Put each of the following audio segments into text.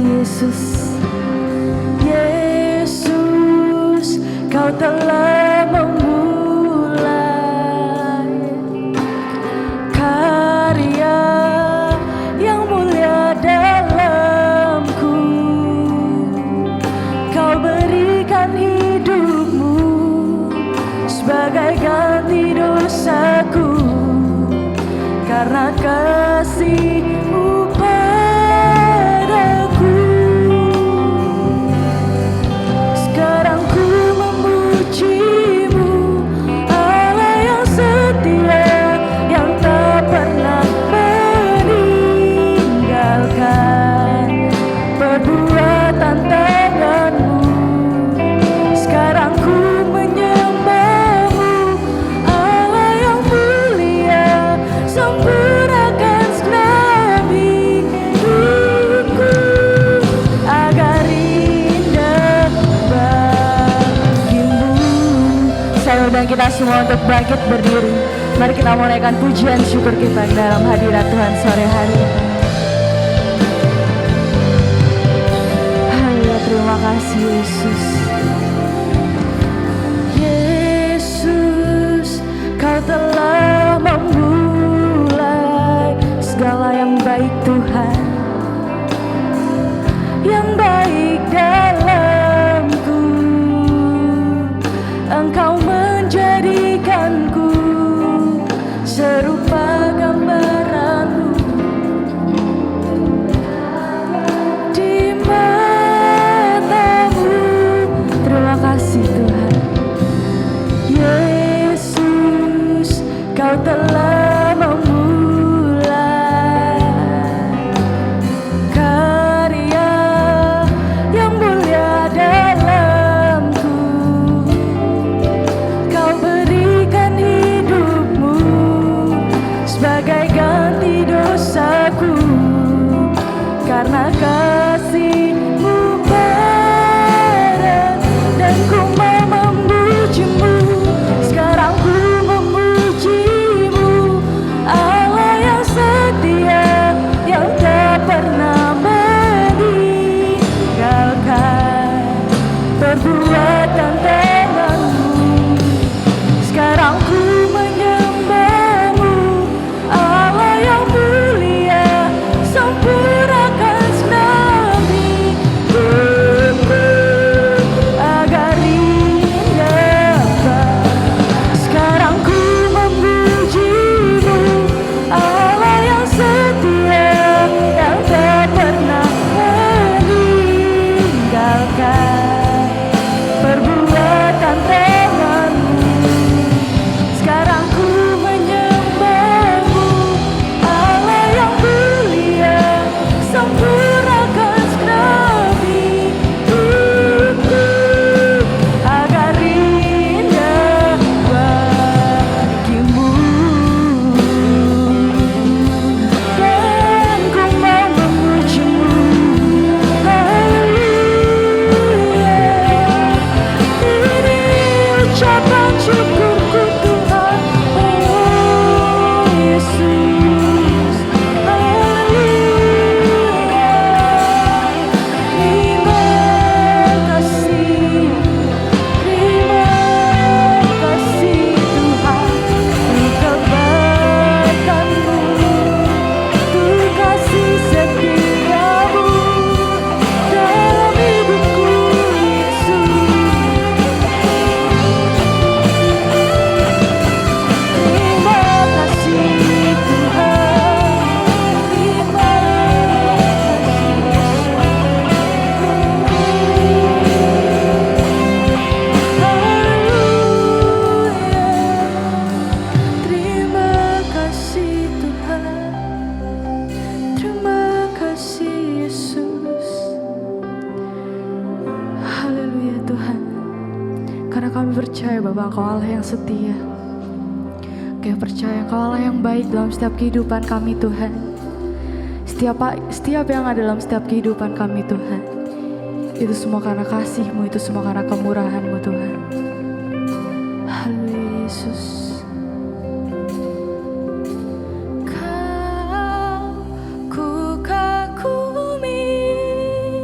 kasih Yesus. Yesus, Kau telah memulai karya yang mulia dalamku. Kau berikan hidupmu sebagai ganti dosaku, karena kasih-Mu padaku. Sekarang ku memuji-Mu, Allah yang setia, yang tak pernah meninggalkan perbuatan tangan-Mu. Sekarang ku menyembah-Mu, Allah yang mulia, sempurnakan segenap hidupku agar indah bagimu. Saya undang kita semua untuk bangkit berdiri. Mari kita mulaikan pujian syukur kita dalam hadirat Tuhan sore hari ini. Haleluya, terima kasih Yesus. Yesus, Kau telah memulai segala yang baik Tuhan, yang baik dalamku. Engkau menjadikanku serupa gambaran-Mu di mata-Mu. Terima kasih Tuhan. Yesus, Kau telah memulai karya yang mulia dalamku. Kau berikan hidupmu sebagai ganti dosaku, karena kasih-Mu padaku. Dan ku mau memuji-Mu, sekarang ku memuji-Mu, Allah yang setia, yang tak pernah meninggalkan perbuatan tangan-Mu. Sekarang ku menyembah-Mu, Allah yang mulia, sempurnakan segenap hidupku agar indah. Sekarang ku memuji-Mu, Allah yang setia, yang tak pernah meninggalkan perbuatan tangan-Mu. Sekarang ku menyembah-Mu, Allah yang mulia, sempurnakan segenap hidupku agar indah bagi-Mu. Dan ku mau memuji-Mu, haleluya. Ini ucapan syukurku Tuhan, oh Yesus, haleluya. Terima kasih Tuhan, untuk kebaikan-Mu, untuk kasih setia-Mu dalam hidupku Yesus. Terima kasih Tuhan, terima kasih Tuhan. Terima kasih Yesus. Haleluya Tuhan, karena kami percaya Bapa Engkau Allah yang setia. Kami percaya Engkau Allah yang baik dalam setiap kehidupan kami Tuhan. Setiap yang ada dalam setiap kehidupan kami Tuhan, itu semua karena kasih-Mu, itu semua karena kemurahan-Mu Tuhan. Haleluya Yesus. Kau, ku kagumi, Yesus, Kau telah memulai karya yang mulia dalamku. Kau berikan hidupmu sebagai ganti dosaku, karena kasih-Mu padaku. Sekarang ku memuji-Mu, Allah yang setia, yang tak pernah meninggalkan perbuatan tangan-Mu. Sekarang ku menyembah-Mu, Allah yang mulia, sempurnakan segenap hidupku agar indah bagimu. Dan ku mau memuji-Mu,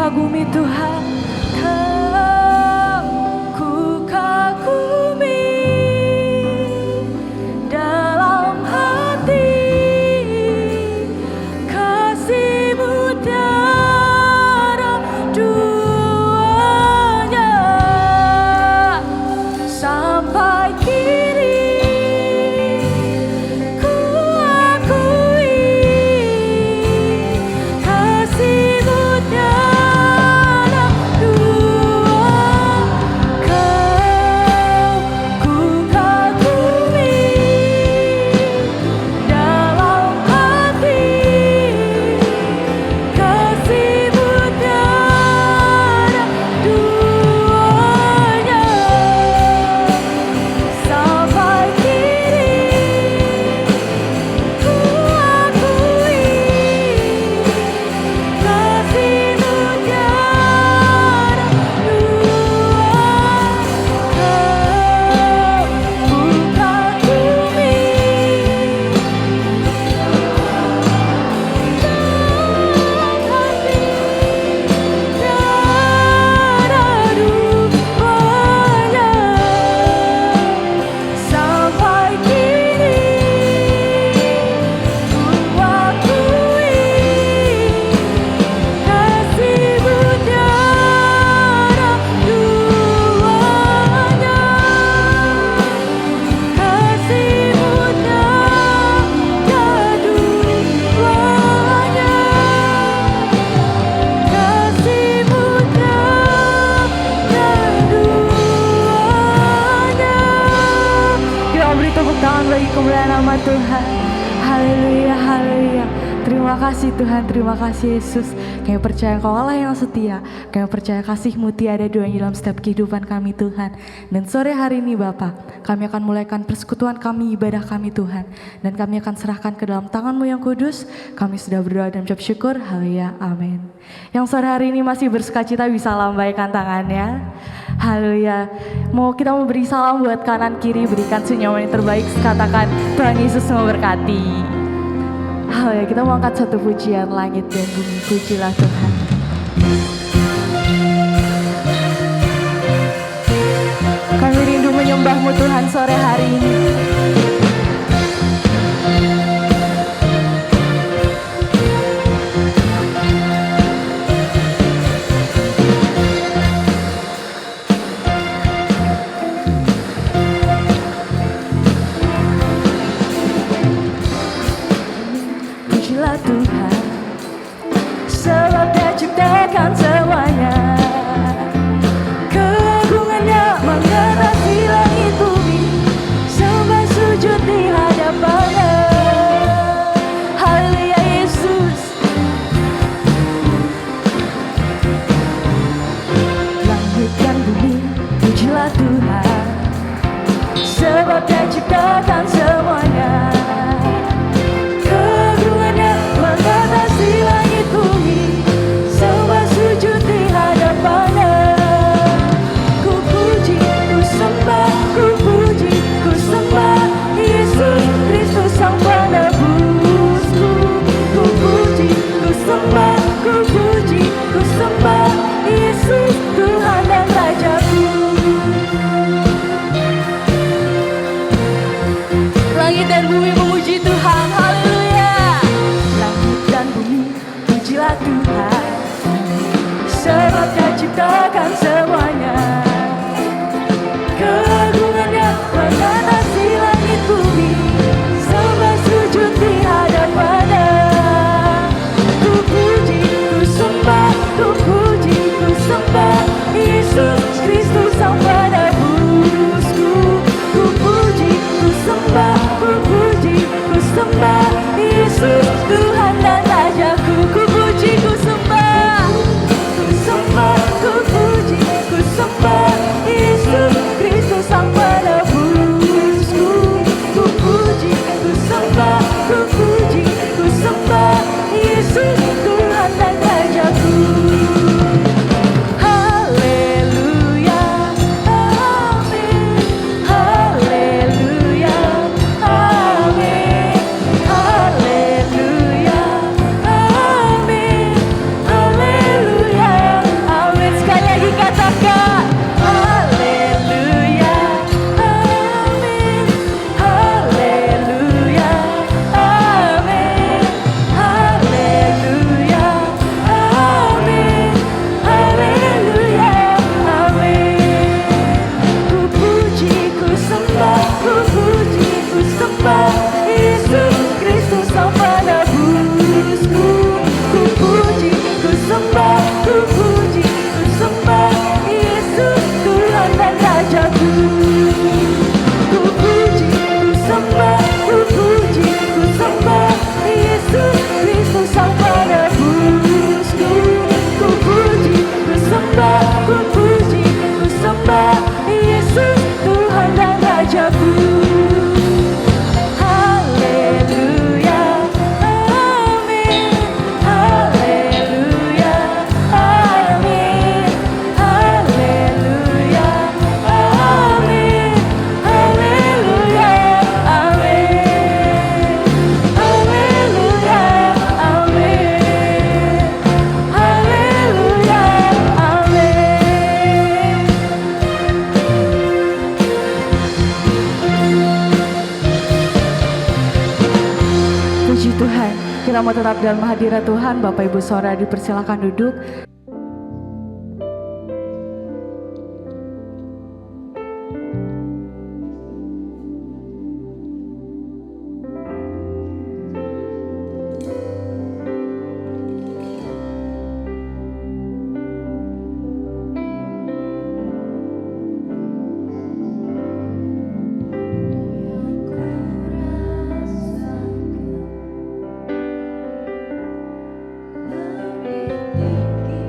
kagumi Tuhan, ku kagumi dalam hati kasih-Mu tiada duanya sampai kini. Ku akui kasih-Mu tiada dua. Ku kagumi dalam hati kasih-Mu tiada duanya sampai kini. Ku akui kasih-Mu tiada dua. Ku kagumi sampai kini. Ku akui kasih-Mu tiada duanya. Kasih-Mu tiada duanya. Kasih-Mu tiada duanya. Kita beri tepuk tangan bagi kemuliaan nama Tuhan. Haleluya, haleluya. Terima kasih Tuhan, terima kasih Yesus. Kami percaya Engkau Allah yang setia. Kami percaya kasih-Mu tiada duanya dalam setiap kehidupan kami Tuhan. Dan sore hari ini Bapa, kami akan mulaikan persekutuan kami, ibadah kami Tuhan. Dan kami akan serahkan ke dalam tangan-Mu yang kudus. Kami sudah berdoa dan ucap syukur. Haleluya, amin. Yang sore hari ini masih bersukacita bisa lambaikan tangannya. Haleluya. Kita mau beri salam buat kanan kiri, berikan senyuman yang terbaik, katakan Tuhan Yesus memberkati. Haleluya, kita mau angkat satu pujian, langit dan bumi, pujilah Tuhan. Kami rindu menyembah-Mu Tuhan sore hari ini. Pujilah Tuhan, sebab Dia ciptakan semuanya. Keagungannya mengatasi langit bumi, sembah sujud di hadapannya. Haleluya Yesus. Langit dan bumi, pujilah Tuhan, sebab Dia ciptakan semuanya. Mengatasi langit bumi, sembah sujud di hadapannya. Ku puji, ku sembah, ku puji, ku sembah Yesus Kristus Sang Penebusku. Ku puji, ku sembah, ku puji, ku sembah Yesus Tuhan dan Rajaku. Langit dan bumi memuji Tuhan, haleluya. Langit dan bumi, pujilah Tuhan, sebab Dia ciptakan semuanya. Keagungannya mengatasi langit bumi, sembah sujud di hadapannya. Ku puji, ku sembah, ku puji, ku sembah Yesus Kristus Sang Penebusku. Ku puji, ku sembah, ku puji, ku sembah Yesus Tuhan dan Rajaku. Ku puji, ku sembah, ku sembah, ku puji, ku sembah Yesus Kristus Sang Penebusku. Ku puji, ku sembah, ku puji, ku sembah Yesus Tuhan dan Rajaku. kita mau tetap dalam hadirat Tuhan. Bapak Ibu Saudara dipersilakan duduk. Lebih tinggi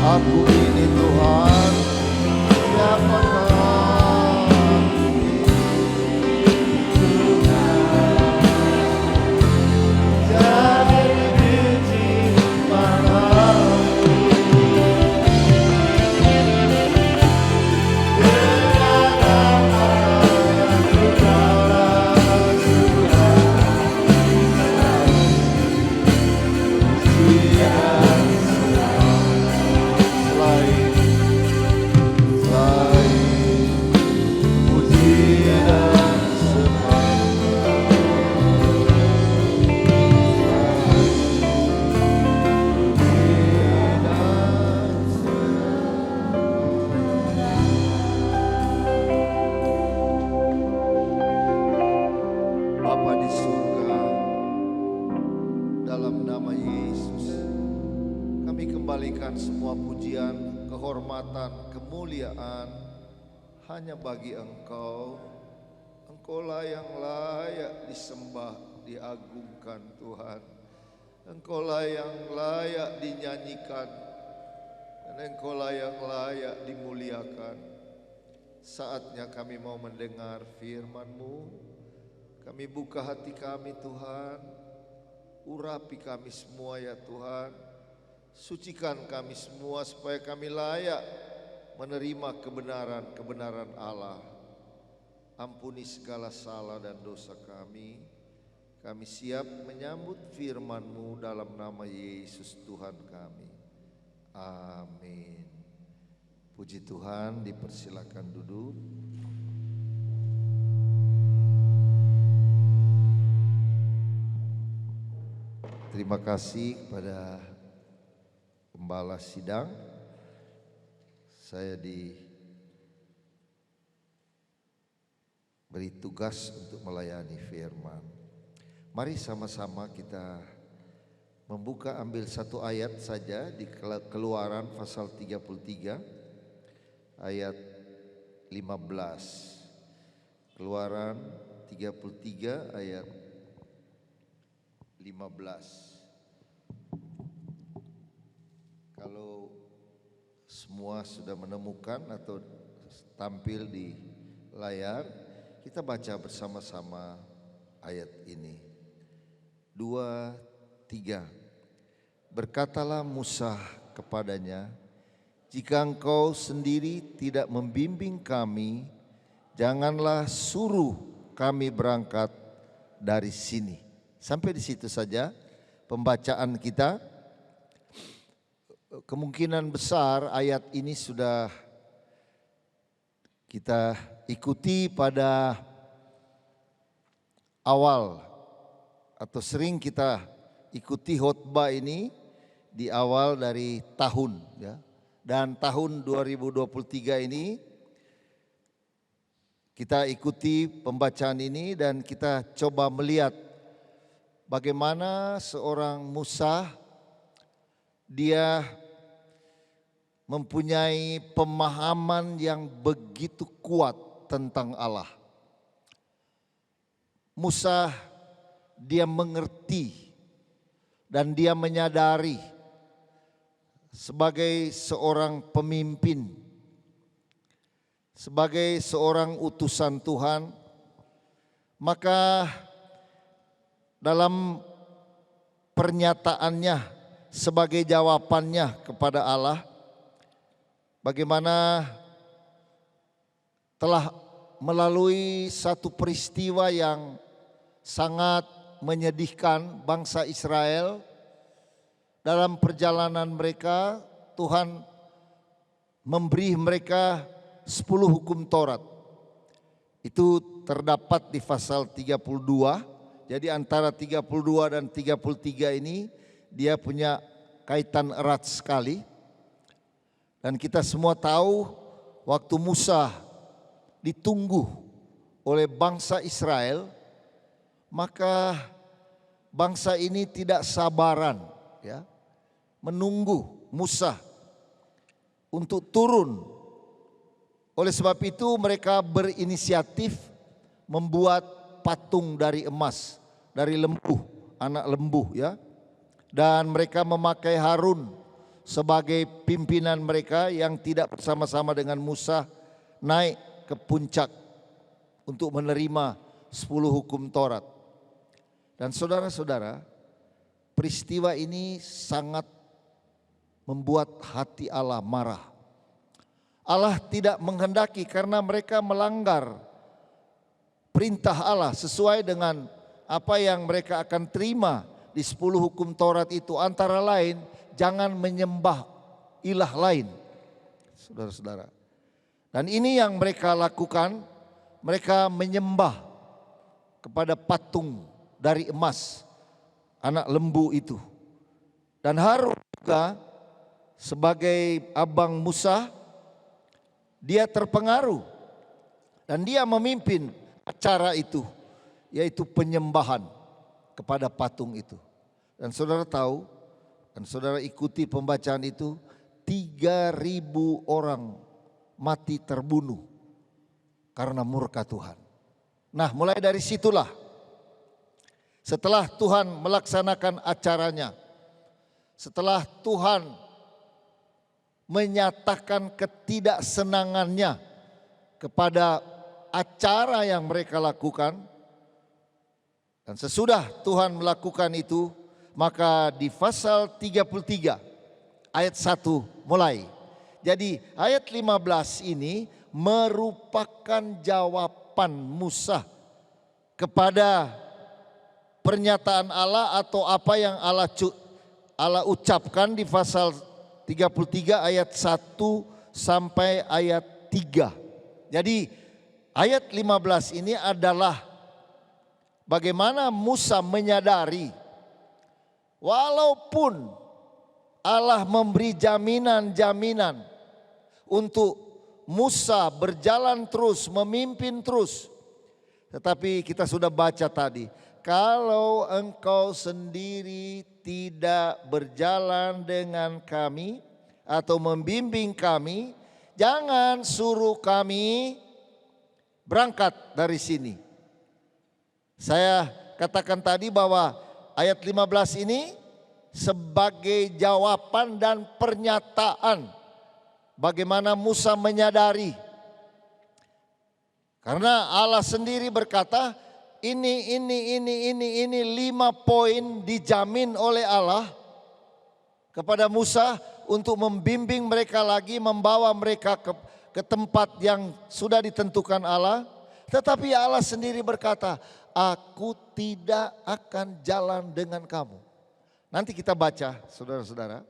Aku ini Tuhan, siapakah Bapa di surga, dalam nama Yesus, kami kembalikan semua pujian, kehormatan, kemuliaan hanya bagi Engkau. Engkaulah yang layak disembah, diagungkan Tuhan. Engkaulah yang layak dinyanyikan, dan Engkaulah yang layak dimuliakan. Saatnya kami mau mendengar firman-Mu. Kami buka hati kami Tuhan, urapi kami semua ya Tuhan, sucikan kami semua supaya kami layak menerima kebenaran Allah. Ampuni segala salah dan dosa kami. Kami siap menyambut firman-Mu dalam nama Yesus Tuhan kami. Amin. Puji Tuhan, dipersilakan duduk. Terima kasih kepada Pembala Sidang. Saya diberi tugas untuk melayani firman. Mari sama-sama kita membuka, ambil satu ayat saja di Keluaran pasal 33 ayat 15. Keluaran 33 ayat 15. Kalau semua sudah menemukan atau tampil di layar, kita baca bersama-sama ayat ini. 2, 3. Berkatalah Musa kepadanya, jika engkau sendiri tidak membimbing kami, janganlah suruh kami berangkat dari sini. Sampai di situ saja pembacaan kita. Kemungkinan besar ayat ini sudah kita ikuti pada awal atau sering kita ikuti khotbah ini di awal dari tahun ya. Dan tahun 2023 ini kita ikuti pembacaan ini dan kita coba melihat bagaimana seorang Musa, dia mempunyai pemahaman yang begitu kuat tentang Allah. Musa, dia mengerti dan dia menyadari sebagai seorang pemimpin, sebagai seorang utusan Tuhan, maka dalam pernyataannya sebagai jawabannya kepada Allah, bagaimana telah melalui satu peristiwa yang sangat menyedihkan bangsa Israel dalam perjalanan mereka, Tuhan memberi mereka 10 hukum Taurat. Itu terdapat di pasal 32. Jadi antara 32 dan 33 ini dia punya kaitan erat sekali. Dan kita semua tahu waktu Musa ditunggu oleh bangsa Israel, maka bangsa ini tidak sabaran ya, menunggu Musa untuk turun. Oleh sebab itu mereka berinisiatif membuat patung dari emas, dari lembu, anak lembu ya. Dan mereka memakai Harun sebagai pimpinan mereka yang tidak bersama-sama dengan Musa naik ke puncak untuk menerima 10 hukum Taurat. Dan saudara-saudara, peristiwa ini sangat membuat hati Allah marah. Allah tidak menghendaki karena mereka melanggar perintah Allah sesuai dengan apa yang mereka akan terima di 10 hukum Taurat itu. Antara lain, jangan menyembah ilah lain, saudara-saudara. Dan ini yang mereka lakukan, mereka menyembah kepada patung dari emas, anak lembu itu. Dan Harun juga sebagai abang Musa, dia terpengaruh dan dia memimpin acara itu, yaitu penyembahan kepada patung itu. Dan saudara tahu, dan saudara ikuti pembacaan itu, 3.000 orang mati terbunuh karena murka Tuhan. Nah, mulai dari situlah, setelah Tuhan melaksanakan acaranya, setelah Tuhan menyatakan ketidaksenangannya kepada acara yang mereka lakukan, dan sesudah Tuhan melakukan itu, maka di pasal 33 ayat 1 mulai. Jadi ayat 15 ini merupakan jawaban Musa kepada pernyataan Allah atau apa yang Allah ucapkan di pasal 33 ayat 1 sampai ayat 3. Jadi ayat 15 ini adalah bagaimana Musa menyadari walaupun Allah memberi jaminan-jaminan untuk Musa berjalan terus, memimpin terus. Tetapi kita sudah baca tadi, kalau engkau sendiri tidak berjalan dengan kami atau membimbing kami, jangan suruh kami berangkat dari sini. Saya katakan tadi bahwa ayat 15 ini sebagai jawaban dan pernyataan bagaimana Musa menyadari. Karena Allah sendiri berkata, ini 5 poin dijamin oleh Allah kepada Musa untuk membimbing mereka lagi, membawa mereka ke tempat yang sudah ditentukan Allah. Tetapi Allah sendiri berkata, aku tidak akan jalan dengan kamu. Nanti kita baca, saudara-saudara.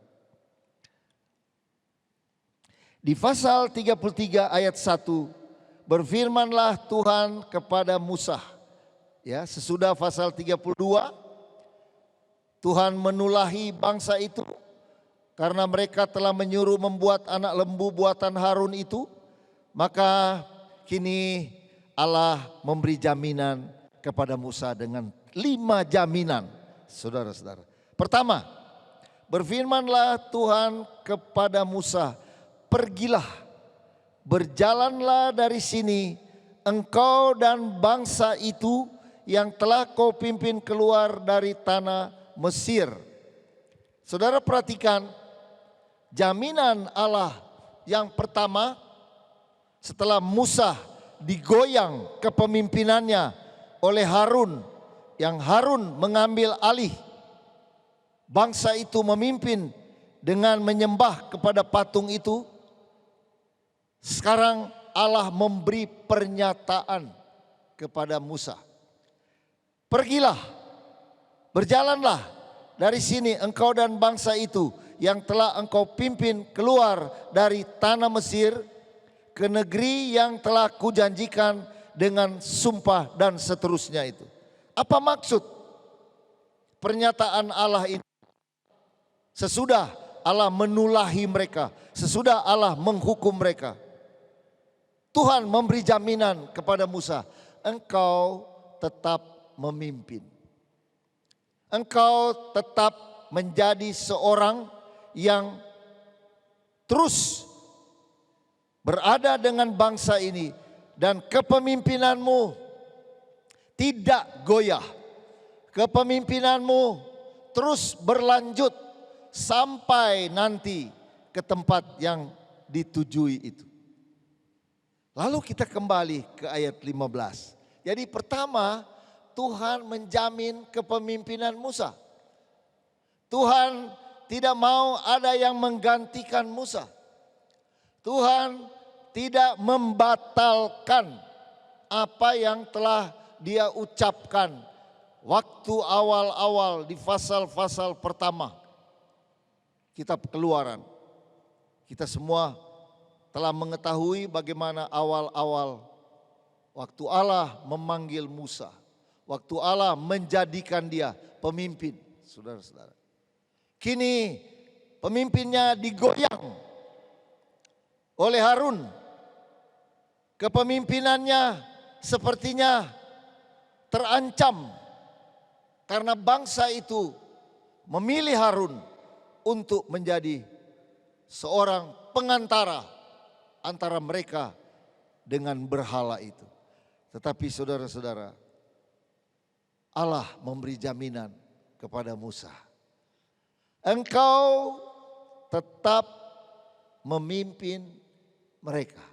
Di pasal 33 ayat 1, berfirmanlah Tuhan kepada Musa. Ya, sesudah pasal 32, Tuhan menulahi bangsa itu karena mereka telah menyuruh membuat anak lembu buatan Harun itu. Maka kini Allah memberi jaminan kepada Musa dengan 5 jaminan, saudara-saudara. Pertama, berfirmanlah Tuhan kepada Musa, pergilah, berjalanlah dari sini, engkau dan bangsa itu yang telah kau pimpin keluar dari tanah Mesir. Saudara perhatikan, jaminan Allah yang pertama setelah Musa digoyang kepemimpinannya oleh Harun, yang Harun mengambil alih, bangsa itu memimpin dengan menyembah kepada patung itu. Sekarang Allah memberi pernyataan kepada Musa. Pergilah, berjalanlah dari sini engkau dan bangsa itu yang telah engkau pimpin keluar dari tanah Mesir ke negeri yang telah kujanjikan dengan sumpah dan seterusnya itu. Apa maksud pernyataan Allah ini? Sesudah Allah menulahi mereka, sesudah Allah menghukum mereka, Tuhan memberi jaminan kepada Musa, engkau tetap memimpin. Engkau tetap menjadi seorang yang terus berada dengan bangsa ini, dan kepemimpinanmu tidak goyah. Kepemimpinanmu terus berlanjut sampai nanti ke tempat yang ditujui itu. Lalu kita kembali ke ayat 15. Jadi pertama, Tuhan menjamin kepemimpinan Musa. Tuhan tidak mau ada yang menggantikan Musa. Tuhan tidak membatalkan apa yang telah Dia ucapkan waktu awal-awal di pasal-pasal pertama kitab Keluaran. Kita semua telah mengetahui bagaimana awal-awal waktu Allah memanggil Musa. Waktu Allah menjadikan dia pemimpin, saudara-saudara. Kini pemimpinnya digoyang oleh Harun. Kepemimpinannya sepertinya terancam karena bangsa itu memilih Harun untuk menjadi seorang pengantara antara mereka dengan berhala itu. Tetapi saudara-saudara, Allah memberi jaminan kepada Musa. Engkau tetap memimpin mereka.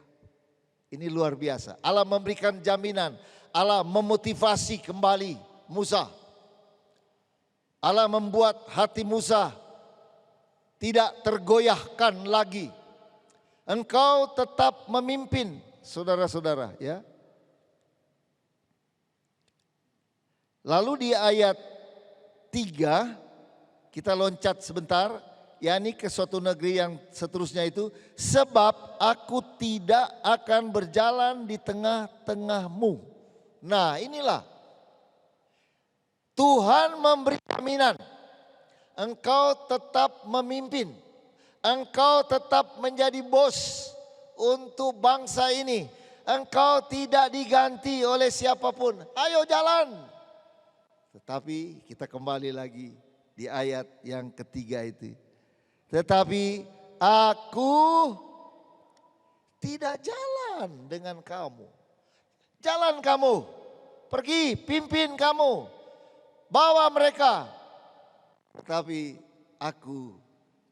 Ini luar biasa. Allah memberikan jaminan. Allah memotivasi kembali Musa. Allah membuat hati Musa tidak tergoyahkan lagi. Engkau tetap memimpin, saudara-saudara, ya. Lalu di ayat 3 kita loncat sebentar, yakni ke suatu negeri yang seterusnya itu, sebab aku tidak akan berjalan di tengah-tengahmu. Nah, inilah Tuhan memberi jaminan. Engkau tetap memimpin. Engkau tetap menjadi bos untuk bangsa ini. Engkau tidak diganti oleh siapapun. Ayo jalan. Tetapi kita kembali lagi di ayat yang ketiga itu. Tetapi aku tidak jalan dengan kamu. Jalan kamu, pergi pimpin kamu, bawa mereka. Tetapi aku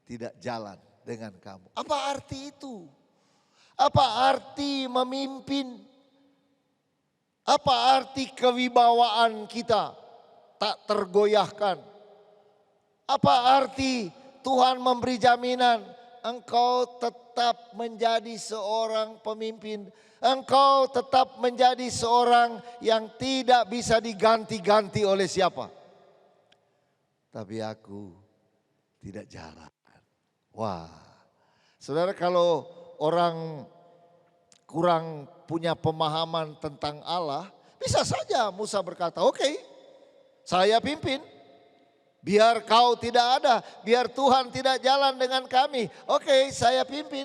tidak jalan dengan kamu. Apa arti itu? Apa arti memimpin? Apa arti kewibawaan kita tak tergoyahkan? Apa arti Tuhan memberi jaminan engkau tetap menjadi seorang pemimpin? Engkau tetap menjadi seorang yang tidak bisa diganti-ganti oleh siapa? Tapi aku tidak jalan. Wah, saudara, kalau orang kurang punya pemahaman tentang Allah, bisa saja Musa berkata, oke, saya pimpin. Biar kau tidak ada, biar Tuhan tidak jalan dengan kami. Oke, saya pimpin.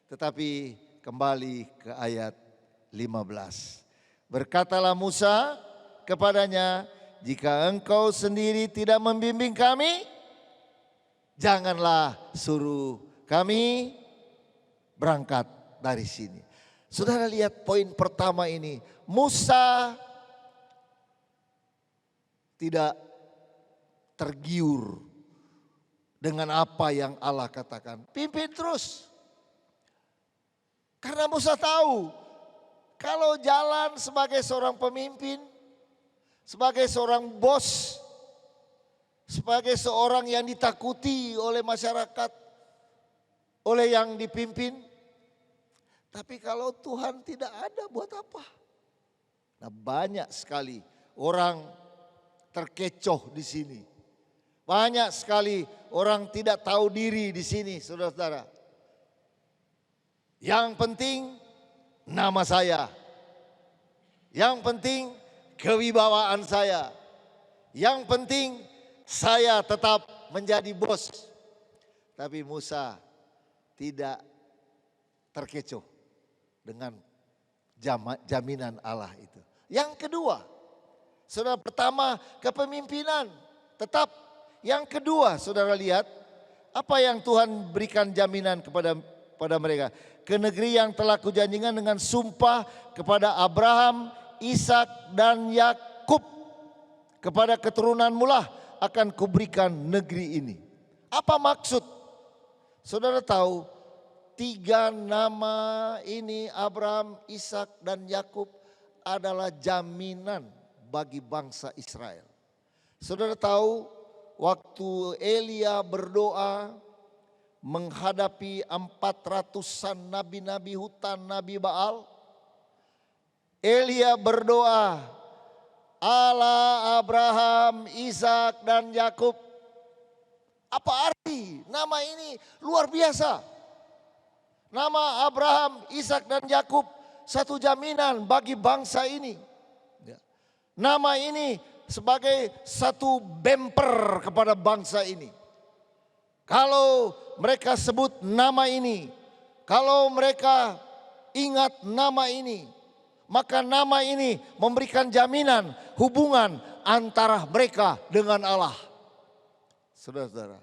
Tetapi kembali ke ayat 15. Berkatalah Musa kepadanya, jika engkau sendiri tidak membimbing kami, janganlah suruh kami berangkat dari sini. Saudara lihat poin pertama ini. Musa tidak tergiur dengan apa yang Allah katakan. Pimpin terus. Karena Musa tahu kalau jalan sebagai seorang pemimpin, sebagai seorang bos, sebagai seorang yang ditakuti oleh masyarakat, oleh yang dipimpin. Tapi kalau Tuhan tidak ada, buat apa? Nah, banyak sekali orang terkecoh di sini. Banyak sekali orang tidak tahu diri di sini, saudara-saudara. Yang penting nama saya. Yang penting kewibawaan saya. Yang penting saya tetap menjadi bos. Tapi Musa tidak terkecoh dengan jaminan Allah itu. Yang kedua, saudara, pertama kepemimpinan tetap. Yang kedua, saudara lihat apa yang Tuhan berikan jaminan kepada mereka. Ke negeri yang telah kujanjikan dengan sumpah kepada Abraham, Ishak dan Yakub. Kepada keturunanmu lah akan kuberikan negeri ini. Apa maksud? Saudara tahu 3 nama ini Abraham, Ishak dan Yakub adalah jaminan bagi bangsa Israel. Saudara tahu waktu Elia berdoa menghadapi 400-an nabi-nabi hutan, nabi Baal. Elia berdoa, Allah Abraham, Ishak dan Yakub. Apa arti nama ini? Luar biasa. Nama Abraham, Ishak dan Yakub satu jaminan bagi bangsa ini. Nama ini sebagai satu bumper kepada bangsa ini. Kalau mereka sebut nama ini, kalau mereka ingat nama ini, maka nama ini memberikan jaminan hubungan antara mereka dengan Allah. Saudara-saudara,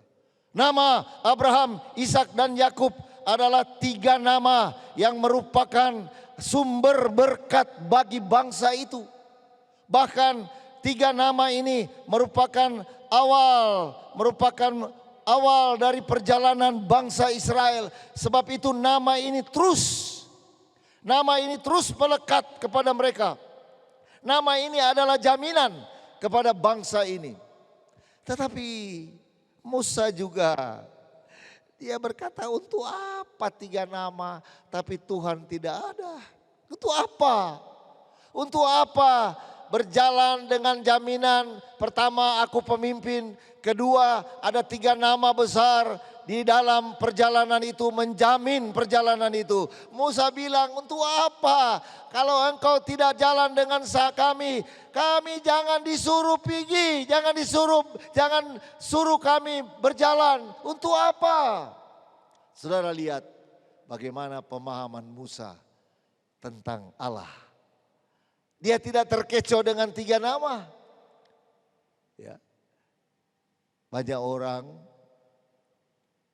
nama Abraham, Ishak dan Yakub adalah 3 nama yang merupakan sumber berkat bagi bangsa itu. Bahkan 3 nama ini merupakan awal dari perjalanan bangsa Israel. Sebab itu nama ini terus melekat kepada mereka. Nama ini adalah jaminan kepada bangsa ini. Tetapi Musa juga, dia berkata, untuk apa 3 nama tapi Tuhan tidak ada? Untuk apa? Untuk apa berjalan dengan jaminan? Pertama, aku pemimpin. Kedua, ada 3 nama besar di dalam perjalanan itu, menjamin perjalanan itu. Musa bilang, untuk apa? Kalau engkau tidak jalan dengan kami jangan disuruh pergi, jangan suruh kami berjalan. Untuk apa? Saudara lihat bagaimana pemahaman Musa tentang Allah. Dia tidak terkecoh dengan 3 nama. Ya. Banyak orang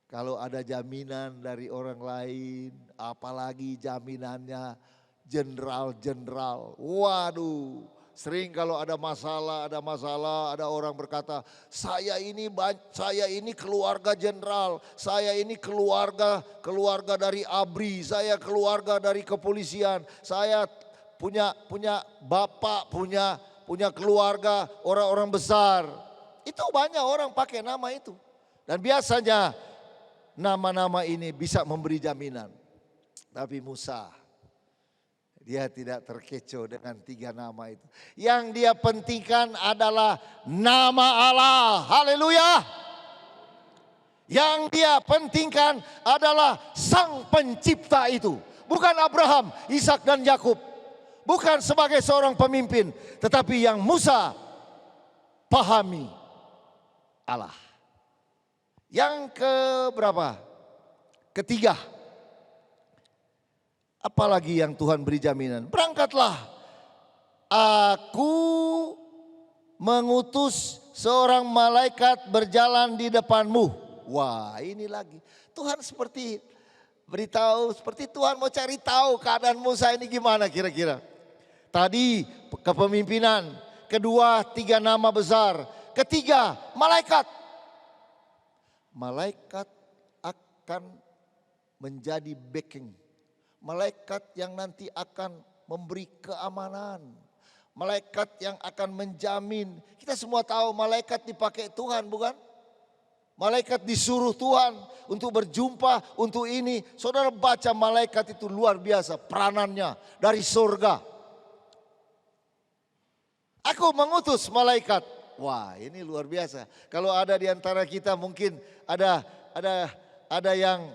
kalau ada jaminan dari orang lain, apalagi jaminannya jenderal-jenderal. Waduh, sering kalau ada masalah, ada orang berkata, saya ini keluarga jenderal, saya ini keluarga dari ABRI, saya keluarga dari kepolisian, saya punya bapak, punya keluarga orang-orang besar. Itu banyak orang pakai nama itu. Dan biasanya nama-nama ini bisa memberi jaminan. Tapi Musa, dia tidak terkecoh dengan 3 nama itu. Yang dia pentingkan adalah nama Allah. Haleluya. Yang dia pentingkan adalah Sang Pencipta itu. Bukan Abraham, Ishak dan Yakub. Bukan sebagai seorang pemimpin. Tetapi yang Musa pahami Allah. Yang keberapa? Ketiga. Apalagi yang Tuhan beri jaminan. Berangkatlah. Aku mengutus seorang malaikat berjalan di depanmu. Wah, ini lagi. Tuhan seperti beritahu, seperti Tuhan mau cari tahu keadaan Musa ini gimana kira-kira. Tadi kepemimpinan. Kedua, 3 nama besar. Ketiga, malaikat. Malaikat akan menjadi backing. Malaikat yang nanti akan memberi keamanan. Malaikat yang akan menjamin. Kita semua tahu malaikat dipakai Tuhan, bukan? Malaikat disuruh Tuhan untuk berjumpa, untuk ini. Saudara baca malaikat itu luar biasa peranannya dari surga. Aku mengutus malaikat. Wah, ini luar biasa. Kalau ada di antara kita mungkin ada yang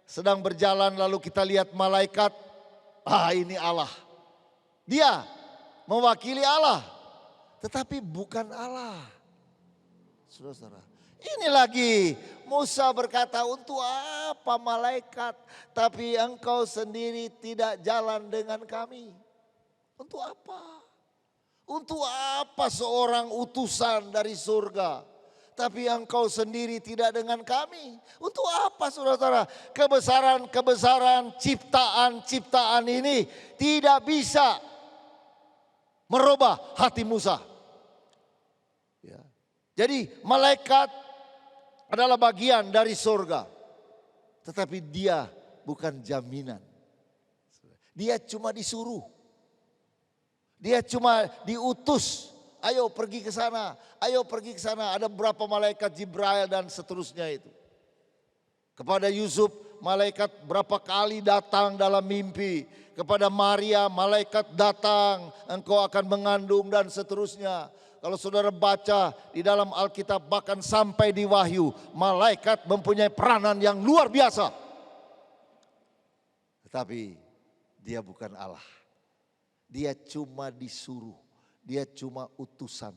sedang berjalan lalu kita lihat malaikat. Ini Allah. Dia mewakili Allah. Tetapi bukan Allah. Saudara-saudara. Ini lagi Musa berkata, untuk apa malaikat? Tapi engkau sendiri tidak jalan dengan kami. Untuk apa? Untuk apa seorang utusan dari surga? Tapi engkau sendiri tidak dengan kami. Untuk apa saudara-saudara? Kebesaran ciptaan ini tidak bisa merubah hati Musa. Ya. Jadi malaikat adalah bagian dari surga. Tetapi dia bukan jaminan. Dia cuma disuruh. Dia cuma diutus. Ayo pergi ke sana, ayo pergi ke sana. Ada berapa malaikat Jibril dan seterusnya itu. Kepada Yusuf malaikat berapa kali datang dalam mimpi. Kepada Maria malaikat datang, engkau akan mengandung dan seterusnya. Kalau saudara baca di dalam Alkitab bahkan sampai di Wahyu, malaikat mempunyai peranan yang luar biasa. Tetapi dia bukan Allah. Dia cuma disuruh, dia cuma utusan.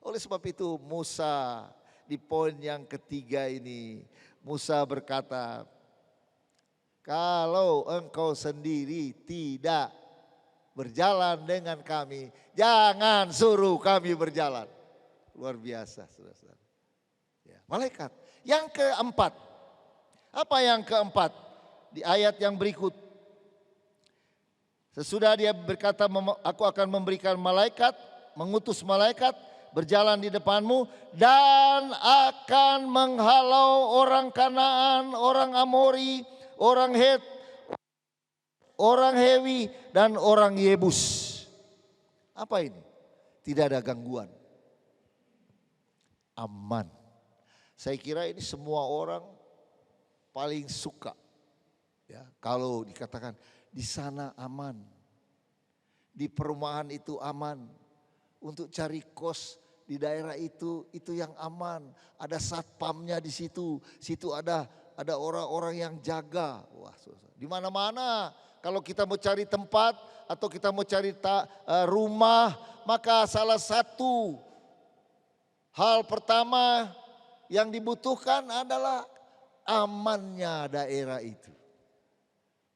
Oleh sebab itu Musa di poin yang ketiga ini, Musa berkata, kalau engkau sendiri tidak berjalan dengan kami, jangan suruh kami berjalan. Luar biasa, saudara-saudara. Ya, malaikat. Yang keempat, apa yang keempat? Di ayat yang berikut. Sesudah dia berkata, aku akan memberikan malaikat, mengutus malaikat, berjalan di depanmu, dan akan menghalau orang Kanaan, orang Amori, orang Het, orang Hewi, dan orang Yebus. Apa ini? Tidak ada gangguan. Aman. Saya kira ini semua orang paling suka. Ya, kalau dikatakan di sana aman. Di perumahan itu aman. Untuk cari kos di daerah itu yang aman. Ada satpamnya di situ. Situ ada orang-orang yang jaga. Wah, di mana-mana. Kalau kita mau cari tempat atau kita mau cari rumah, maka salah satu hal pertama yang dibutuhkan adalah amannya daerah itu.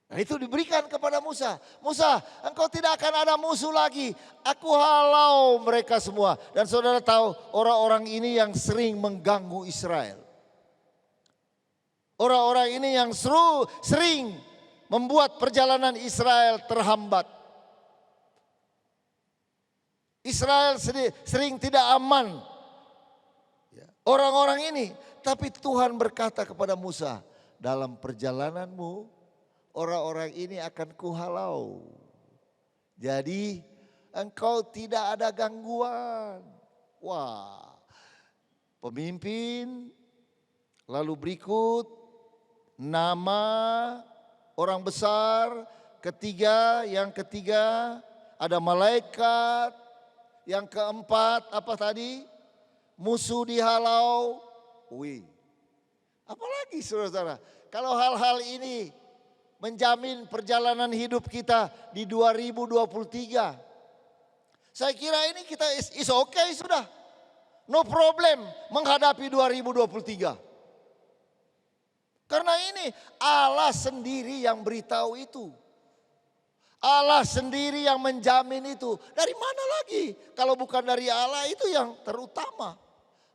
Nah, itu diberikan kepada Musa. Musa, engkau tidak akan ada musuh lagi. Aku halau mereka semua. Dan saudara tahu orang-orang ini yang sering mengganggu Israel. Orang-orang ini yang sering membuat perjalanan Israel terhambat. Israel sering tidak aman. Orang-orang ini, tapi Tuhan berkata kepada Musa, dalam perjalananmu orang-orang ini akan kuhalau. Jadi engkau tidak ada gangguan. Wah, pemimpin, lalu berikut nama orang besar, yang ketiga ada malaikat, yang keempat apa tadi? Musuh dihalau. Wih, apalagi saudara-saudara, kalau hal-hal ini menjamin perjalanan hidup kita di 2023. Saya kira ini kita is okay sudah. No problem menghadapi 2023. Karena ini Allah sendiri yang beritahu itu. Allah sendiri yang menjamin itu. Dari mana lagi? Kalau bukan dari Allah itu yang terutama.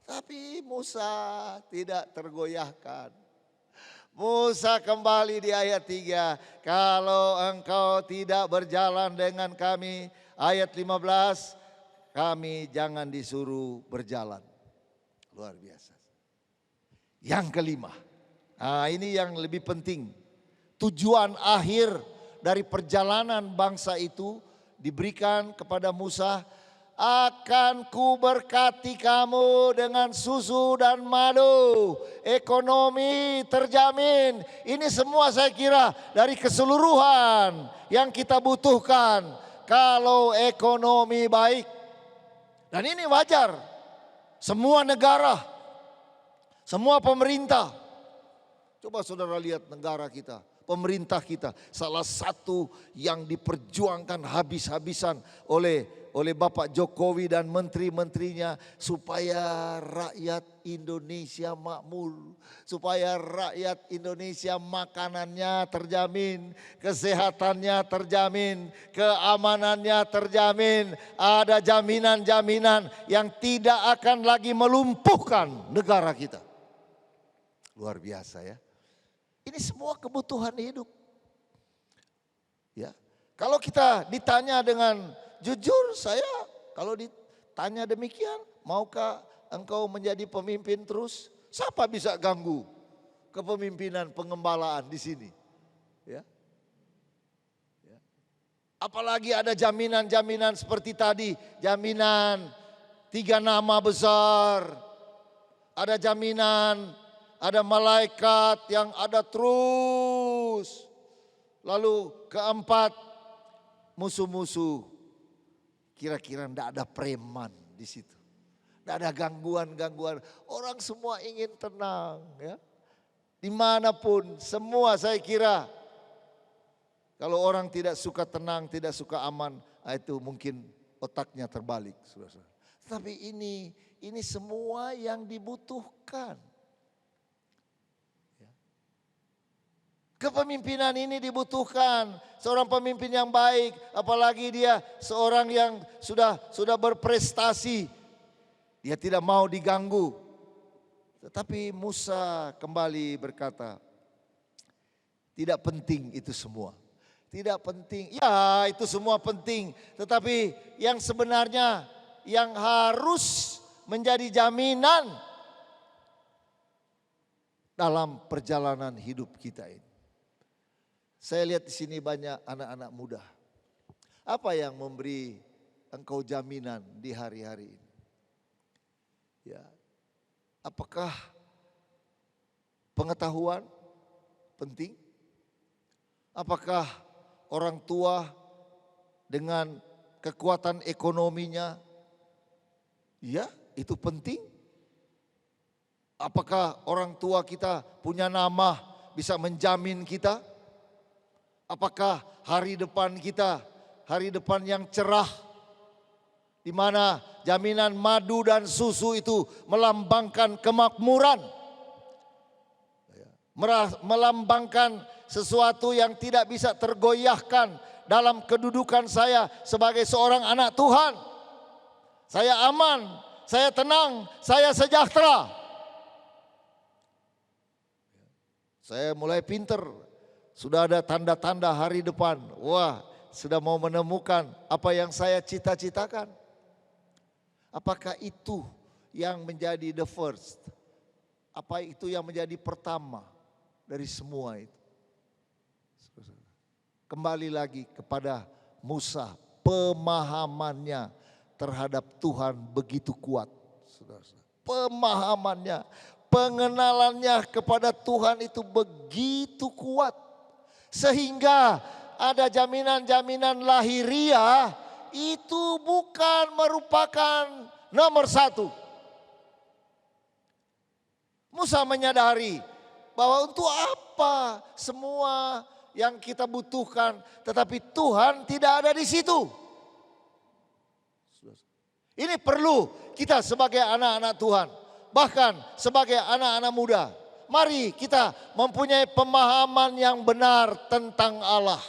Tapi Musa tidak tergoyahkan. Musa kembali di ayat 3. Kalau engkau tidak berjalan dengan kami. Ayat 15. Kami jangan disuruh berjalan. Luar biasa. Yang kelima. Nah, ini yang lebih penting. Tujuan akhir dari perjalanan bangsa itu diberikan kepada Musa. Akan ku berkati kamu dengan susu dan madu. Ekonomi terjamin. Ini semua saya kira dari keseluruhan yang kita butuhkan. Kalau ekonomi baik. Dan ini wajar. Semua negara. Semua pemerintah. Coba saudara lihat negara kita. Pemerintah kita. Salah satu yang diperjuangkan habis-habisan oleh Bapak Jokowi dan menteri-menterinya supaya rakyat Indonesia makmur, supaya rakyat Indonesia makanannya terjamin, kesehatannya terjamin, keamanannya terjamin, ada jaminan-jaminan yang tidak akan lagi melumpuhkan negara kita. Luar biasa ya. Ini semua kebutuhan hidup. Ya. Kalau kita ditanya dengan jujur, saya kalau ditanya demikian, maukah engkau menjadi pemimpin terus Siapa bisa ganggu kepemimpinan pengembalaan di sini? Ya. Ya. Apalagi ada jaminan-jaminan seperti tadi, jaminan 3 nama besar, ada jaminan, ada malaikat yang ada terus. Lalu keempat, musuh-musuh. Kira-kira ndak ada preman di situ. Ndak ada gangguan-gangguan. Orang semua ingin tenang, ya. Dimanapun, semua saya kira. Kalau orang tidak suka tenang, tidak suka aman, itu mungkin otaknya terbalik, saudara. Tapi ini semua yang dibutuhkan. Kepemimpinan ini dibutuhkan. Seorang pemimpin yang baik, apalagi dia seorang yang sudah berprestasi. Dia tidak mau diganggu. Tetapi Musa kembali berkata, tidak penting itu semua. Tidak penting, ya itu semua penting. Tetapi yang sebenarnya yang harus menjadi jaminan dalam perjalanan hidup kita ini. Saya lihat di sini banyak anak-anak muda. Apa yang memberi engkau jaminan di hari-hari ini? Ya. Apakah pengetahuan penting? Apakah orang tua dengan kekuatan ekonominya? Ya, itu penting. Apakah orang tua kita punya nama bisa menjamin kita? Apakah hari depan kita, hari depan yang cerah, di mana jaminan madu dan susu itu melambangkan kemakmuran, melambangkan sesuatu yang tidak bisa tergoyahkan dalam kedudukan saya sebagai seorang anak Tuhan. Saya aman, saya tenang, saya sejahtera. Saya mulai pinter. Sudah ada tanda-tanda hari depan. Wah, sudah mau menemukan apa yang saya cita-citakan. Apakah itu yang menjadi the first? Apa itu yang menjadi pertama dari semua itu? Kembali lagi kepada Musa, pemahamannya terhadap Tuhan begitu kuat. Pemahamannya, pengenalannya kepada Tuhan itu begitu kuat. Sehingga ada jaminan-jaminan lahiriah itu bukan merupakan nomor satu. Musa menyadari bahwa untuk apa semua yang kita butuhkan, tetapi Tuhan tidak ada di situ. Ini perlu kita sebagai anak-anak Tuhan, bahkan sebagai anak-anak muda. Mari kita mempunyai pemahaman yang benar tentang Allah.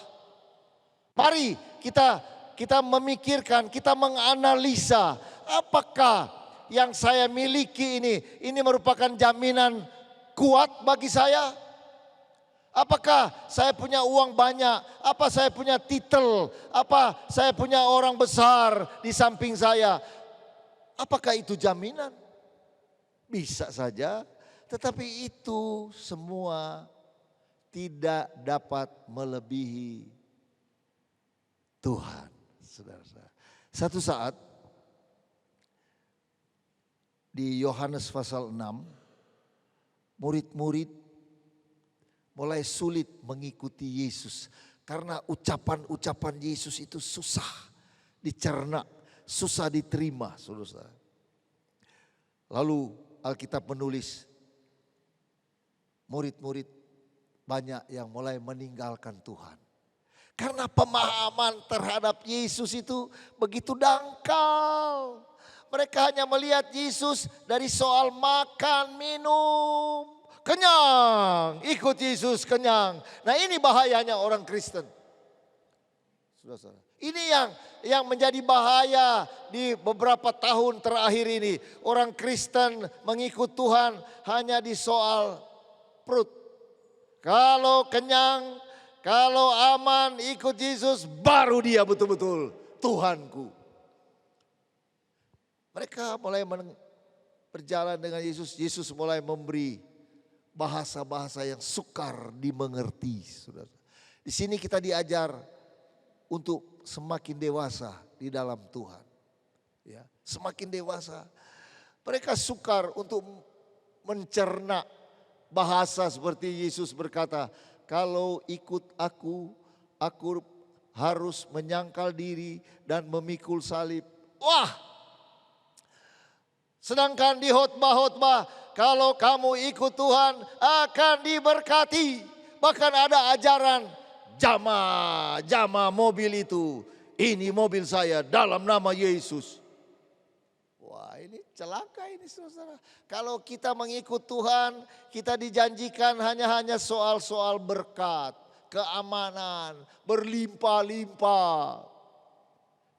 Mari kita memikirkan, kita menganalisa apakah yang saya miliki ini merupakan jaminan kuat bagi saya. Apakah saya punya uang banyak, apa saya punya titel, apa saya punya orang besar di samping saya. Apakah itu jaminan? Bisa saja. Tetapi itu semua tidak dapat melebihi Tuhan. Saudara-saudara. Satu saat di Yohanes pasal 6, murid-murid mulai sulit mengikuti Yesus. Karena ucapan-ucapan Yesus itu susah dicerna, susah diterima. Saudara-saudara. Lalu Alkitab menulis, murid-murid banyak yang mulai meninggalkan Tuhan. Karena pemahaman terhadap Yesus itu begitu dangkal. Mereka hanya melihat Yesus dari soal makan, minum. Kenyang, ikut Yesus kenyang. Nah ini bahayanya orang Kristen. Saudara-saudara. Ini yang menjadi bahaya di beberapa tahun terakhir ini. Orang Kristen mengikut Tuhan hanya di soal perut. Kalau kenyang, kalau aman ikut Yesus, baru dia betul-betul Tuhanku. Mereka mulai berjalan dengan Yesus, Yesus mulai memberi bahasa-bahasa yang sukar dimengerti. Saudara. Di sini kita diajar untuk semakin dewasa di dalam Tuhan. Ya, semakin dewasa. Mereka sukar untuk mencerna bahasa seperti Yesus berkata, kalau ikut aku harus menyangkal diri dan memikul salib. Wah! Sedangkan di khotbah-khotbah, kalau kamu ikut Tuhan akan diberkati. Bahkan ada ajaran jama mobil itu. Ini mobil saya dalam nama Yesus. Wah, ini celaka ini saudara. Kalau kita mengikut Tuhan, kita dijanjikan hanya soal-soal berkat, keamanan, berlimpah-limpah.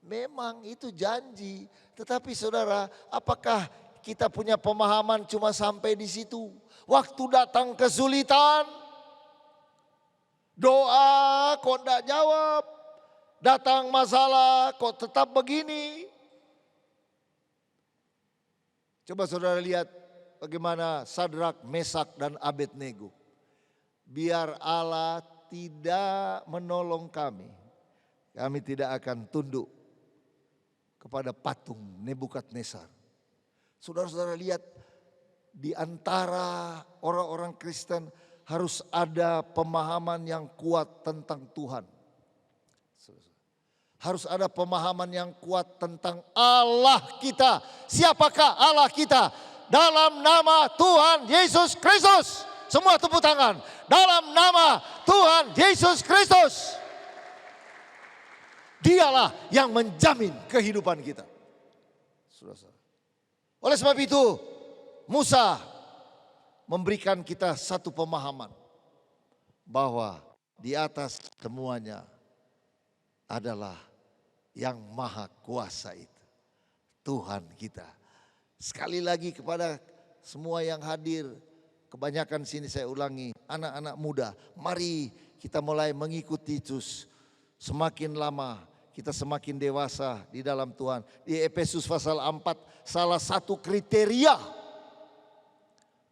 Memang itu janji, tetapi saudara, apakah kita punya pemahaman cuma sampai di situ? Waktu datang kesulitan, doa kok tidak jawab, datang masalah kok tetap begini. Coba saudara lihat bagaimana Sadrak, Mesak dan Abednego. Biar Allah tidak menolong kami tidak akan tunduk kepada patung Nebukadnezar. Saudara-saudara lihat, di antara orang-orang Kristen harus ada pemahaman yang kuat tentang Tuhan. Harus ada pemahaman yang kuat tentang Allah kita. Siapakah Allah kita? Dalam nama Tuhan Yesus Kristus. Semua tepuk tangan. Dalam nama Tuhan Yesus Kristus. Dialah yang menjamin kehidupan kita. Saudara-saudara. Oleh sebab itu, Musa memberikan kita satu pemahaman bahwa di atas semuanya adalah yang maha kuasa itu, Tuhan kita. Sekali lagi kepada semua yang hadir, kebanyakan sini saya ulangi, anak-anak muda, mari kita mulai mengikuti Yesus. Semakin lama kita semakin dewasa di dalam Tuhan. Di Efesus pasal 4, salah satu kriteria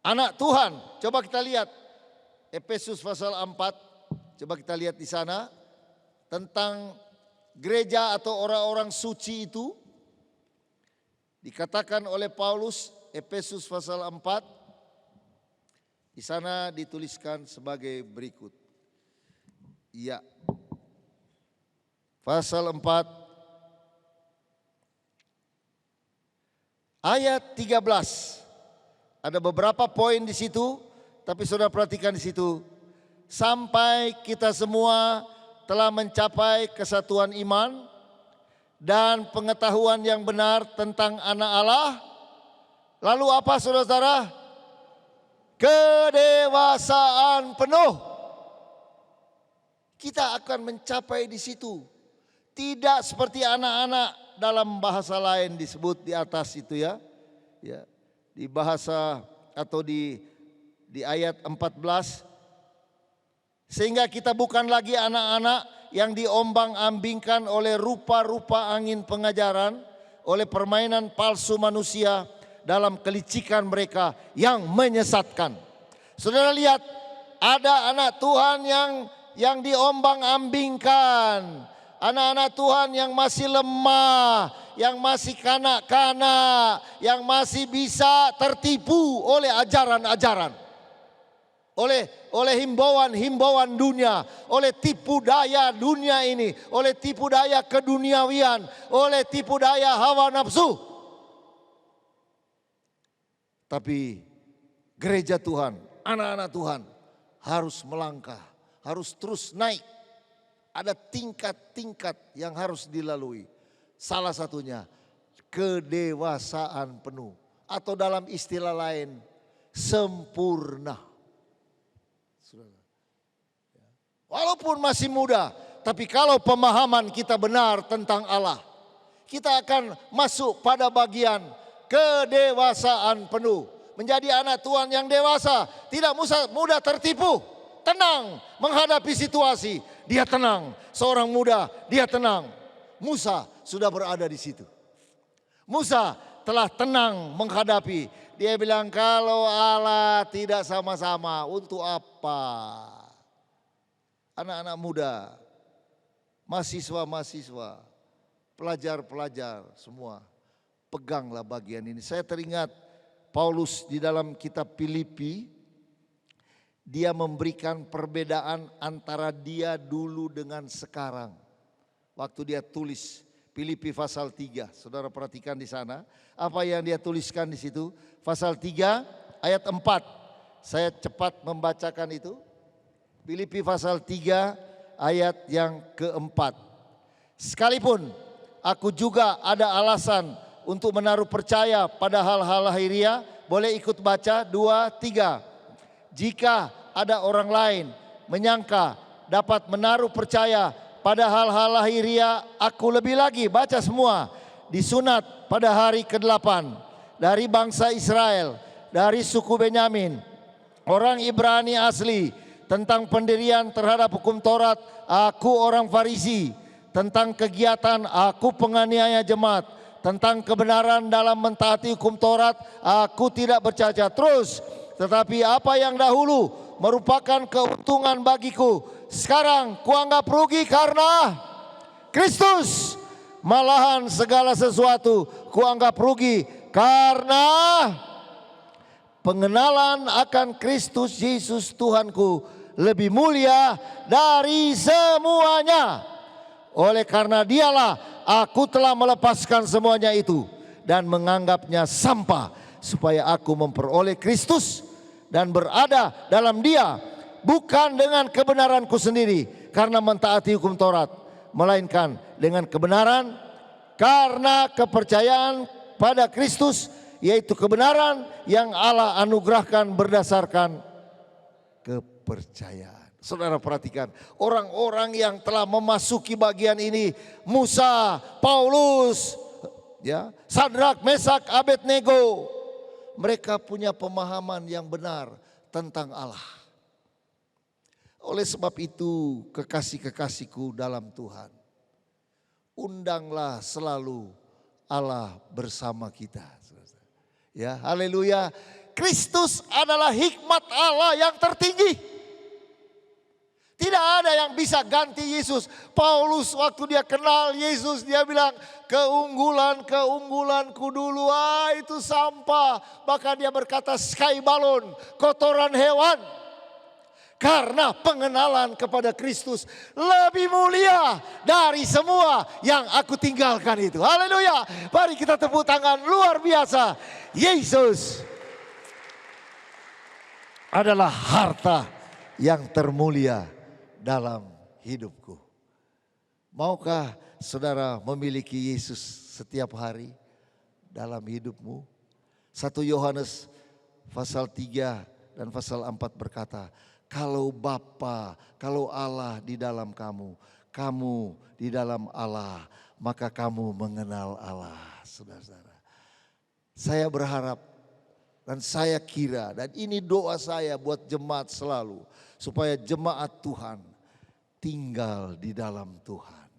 anak Tuhan. Coba kita lihat Efesus pasal 4, coba kita lihat di sana tentang gereja atau orang-orang suci itu. Dikatakan oleh Paulus, Efesus pasal 4, di sana dituliskan sebagai berikut. Iya. Pasal 4 ayat 13. Ada beberapa poin di situ, tapi saudara perhatikan di situ. Sampai kita semua telah mencapai kesatuan iman dan pengetahuan yang benar tentang anak Allah. Lalu apa saudara-saudara? Kedewasaan penuh. Kita akan mencapai di situ. Tidak seperti anak-anak, dalam bahasa lain disebut di atas itu ya. Ya, di bahasa atau di ayat 14. Sehingga kita bukan lagi anak-anak yang diombang-ambingkan oleh rupa-rupa angin pengajaran, oleh permainan palsu manusia dalam kelicikan mereka yang menyesatkan. Saudara lihat, ada anak Tuhan yang diombang-ambingkan. Anak-anak Tuhan yang masih lemah, yang masih kanak-kanak, yang masih bisa tertipu oleh ajaran-ajaran. Oleh himbauan-himbauan dunia, oleh tipu daya dunia ini, oleh tipu daya keduniawian, oleh tipu daya hawa nafsu. Tapi gereja Tuhan, anak-anak Tuhan harus melangkah, harus terus naik. Ada tingkat-tingkat yang harus dilalui. Salah satunya kedewasaan penuh. Atau dalam istilah lain, sempurna. Walaupun masih muda, tapi kalau pemahaman kita benar tentang Allah, kita akan masuk pada bagian kedewasaan penuh. Menjadi anak Tuhan yang dewasa, tidak mudah tertipu, tenang menghadapi situasi. Dia tenang, seorang muda dia tenang. Musa sudah berada di situ. Musa telah tenang menghadapi. Dia bilang kalau Allah tidak sama-sama, untuk apa? Anak-anak muda, mahasiswa-mahasiswa, pelajar-pelajar semua, peganglah bagian ini. Saya teringat Paulus di dalam kitab Filipi, dia memberikan perbedaan antara dia dulu dengan sekarang. Waktu dia tulis Filipi pasal 3, saudara perhatikan di sana. Apa yang dia tuliskan di situ? Pasal 3 ayat 4. Saya cepat membacakan itu. Filipi pasal 3 ayat yang keempat. Sekalipun aku juga ada alasan untuk menaruh percaya pada hal-hal lahiriah. Boleh ikut baca 2, 3. Jika ada orang lain menyangka dapat menaruh percaya pada hal-hal lahiriah, aku lebih lagi, baca semua, disunat pada hari ke-8 dari bangsa Israel, dari suku Benyamin, orang Ibrani asli. Tentang pendirian terhadap hukum Taurat, aku orang Farisi. Tentang kegiatan, aku penganiaya jemaat. Tentang kebenaran dalam mentaati hukum Taurat, aku tidak bercacat. Terus, tetapi apa yang dahulu merupakan keuntungan bagiku, sekarang kuanggap rugi karena Kristus. Malahan segala sesuatu kuanggap rugi karena pengenalan akan Kristus Yesus Tuhanku lebih mulia dari semuanya. Oleh karena dialah aku telah melepaskan semuanya itu dan menganggapnya sampah, supaya aku memperoleh Kristus dan berada dalam Dia, bukan dengan kebenaranku sendiri karena mentaati hukum Taurat, melainkan dengan kebenaran karena kepercayaan pada Kristus, yaitu kebenaran yang Allah anugerahkan berdasarkan kepercayaan. Saudara perhatikan, orang-orang yang telah memasuki bagian ini, Musa, Paulus, ya, Sadrak, Mesak, Abednego, mereka punya pemahaman yang benar tentang Allah. Oleh sebab itu, kekasih-kekasihku dalam Tuhan, undanglah selalu Allah bersama kita. Ya, haleluya. Kristus adalah hikmat Allah yang tertinggi. Tidak ada yang bisa ganti Yesus. Paulus waktu dia kenal Yesus, dia bilang keunggulanku dulu, itu sampah. Bahkan dia berkata sky balon, kotoran hewan. Karena pengenalan kepada Kristus lebih mulia dari semua yang aku tinggalkan itu. Haleluya. Mari kita tepuk tangan, luar biasa. Yesus adalah harta yang termulia dalam hidupku. Maukah saudara memiliki Yesus setiap hari dalam hidupmu? 1 Yohanes pasal 3 dan pasal 4 berkata, kalau Bapa, kalau Allah di dalam kamu, kamu di dalam Allah, maka kamu mengenal Allah. Saudara-saudara, saya berharap dan saya kira, dan ini doa saya buat jemaat selalu, supaya jemaat Tuhan tinggal di dalam Tuhan.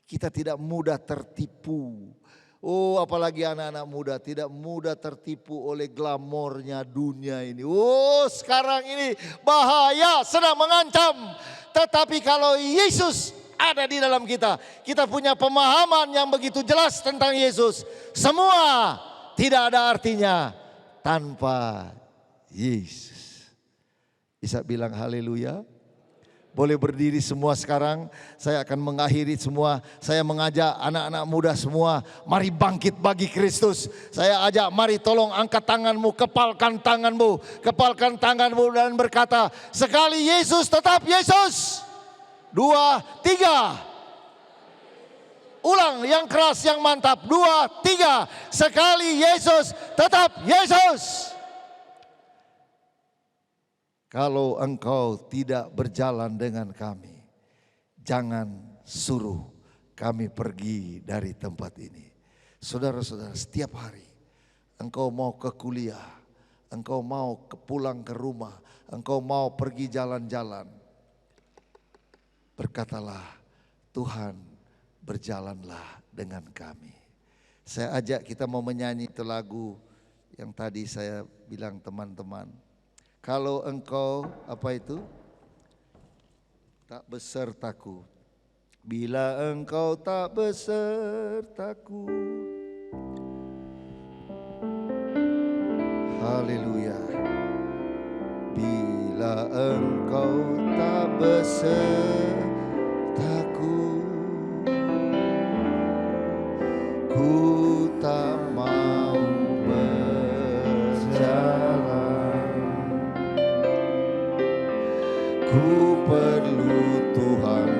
Kita tidak mudah tertipu. Oh, apalagi anak-anak muda tidak mudah tertipu oleh glamornya dunia ini. Oh, sekarang ini bahaya, sedang mengancam. Tetapi kalau Yesus ada di dalam kita, kita punya pemahaman yang begitu jelas tentang Yesus. Semua tidak ada artinya tanpa Yesus. Bisa bilang haleluya? Boleh berdiri semua sekarang, saya akan mengakhiri semua. Saya mengajak anak-anak muda semua, mari bangkit bagi Kristus. Saya ajak, mari tolong angkat tanganmu, kepalkan tanganmu dan berkata, sekali Yesus tetap Yesus. 2, 3. Ulang yang keras, yang mantap. 2, 3. Sekali Yesus tetap Yesus. Kalau engkau tidak berjalan dengan kami, jangan suruh kami pergi dari tempat ini. Saudara-saudara, setiap hari engkau mau ke kuliah, engkau mau pulang ke rumah, engkau mau pergi jalan-jalan, berkatalah, Tuhan berjalanlah dengan kami. Saya ajak kita mau menyanyi itu lagu yang tadi saya bilang teman-teman. Kalau engkau apa itu? Tak besertaku. Bila engkau tak besertaku. Haleluya. Bila engkau tak besertaku, ku tak mau berjalan. Ku perlu Tuhan,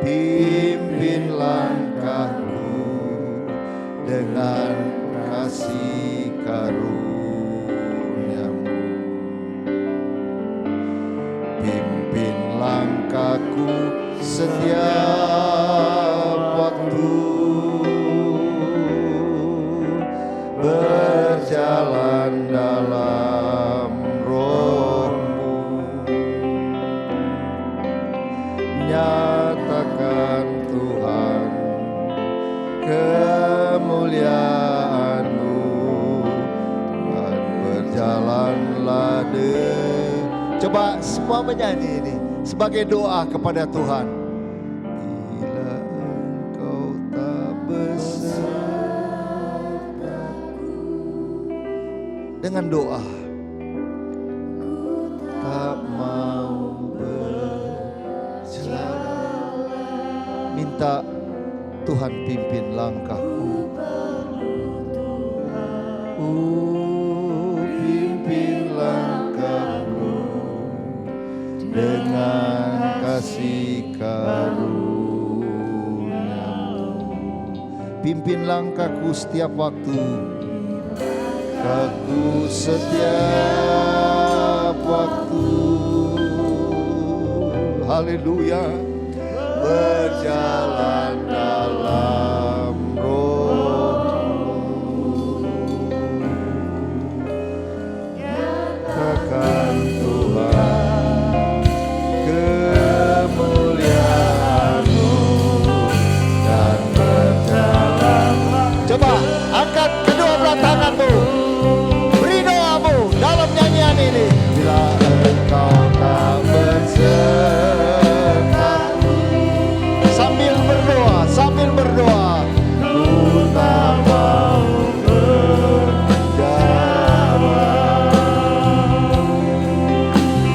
pimpin langkahku dengan kasih karunia-Mu. Pimpin langkahku setiap waktu, berjalan dalam Roh-Mu. Nyatakan Tuhan kemuliaan-Mu, dan berjalanlah Coba semua menyanyi ini sebagai doa kepada Tuhan. Bila engkau tak besertaku, dengan doa, tak mau berjalan. Minta Tuhan pimpin langkahku. Pimpin langkahku dengan kasih karunia-Mu. Pimpin langkahku setiap waktu, aku setiap waktu. Haleluya. Berjalan dalam Roh-Mu. Nyatakan Tuhan kemuliaan-Mu, dan berjalan. Coba angkat kedua belah tanganmu, beri doamu dalam nyanyian ini. Bila engkau tak besertaku, sambil berdoa, ku tak mau berjalan.